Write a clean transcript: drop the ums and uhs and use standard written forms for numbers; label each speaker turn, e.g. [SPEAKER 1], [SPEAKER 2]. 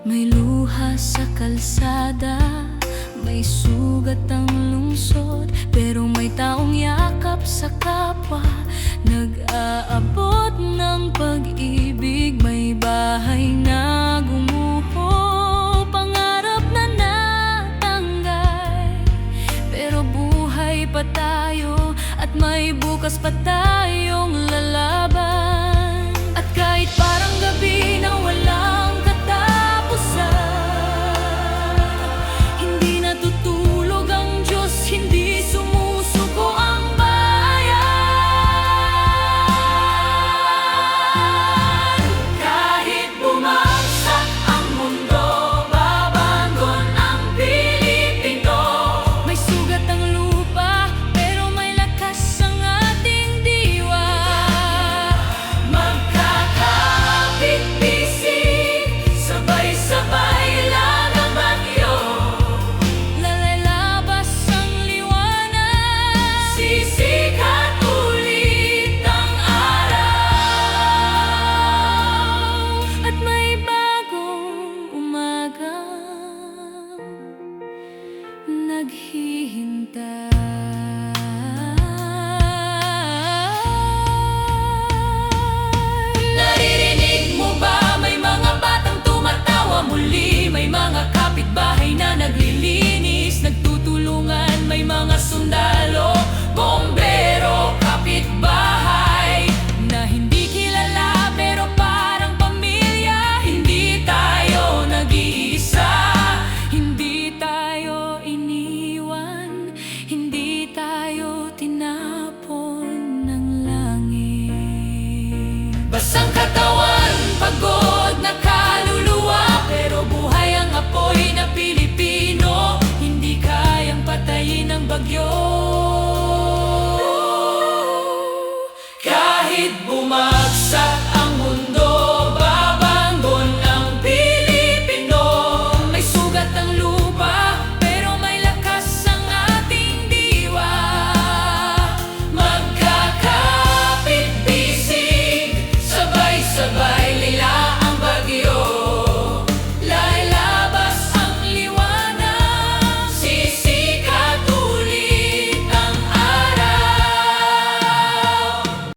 [SPEAKER 1] May luha sa kalsada, may sugat ang lungsod, pero may taong yakap sa kapwa, nag-aabot ng pag-ibig. May bahay na gumuho, pangarap na natanggal, pero buhay pa tayo at may bukas pa tayong lalaban. At kahit parang gabi na walang hindi natutulog ang Diyos, hindi sumusuko ang bayan. Kahit bumagsak ang mundo, babangon ang Pilipino. May sugat ang lupa, pero may lakas ang ating diwa. Magkakapit-bisig, sabay-sabay lang ang bagyo. Lalalabas ang liwanag, sisikat ulit ang araw. At may bagong umaga naghihintay. Naririnig mo ba? May mga batang tumatawa muli, may mga kapitbahay na naglilinis, nagtutulungan, may mga sundalo, bombero, kapitbahay na hindi kilala pero parang pamilya. Hindi tayo nag-iisa, hindi tayo iniwan, hindi tayo tinapon ng langit. Basang katawan, pagod na kaluluwa, pero buhay ang apoy na Pilipino. Hindi kayang patayin ng bagyo. Kahit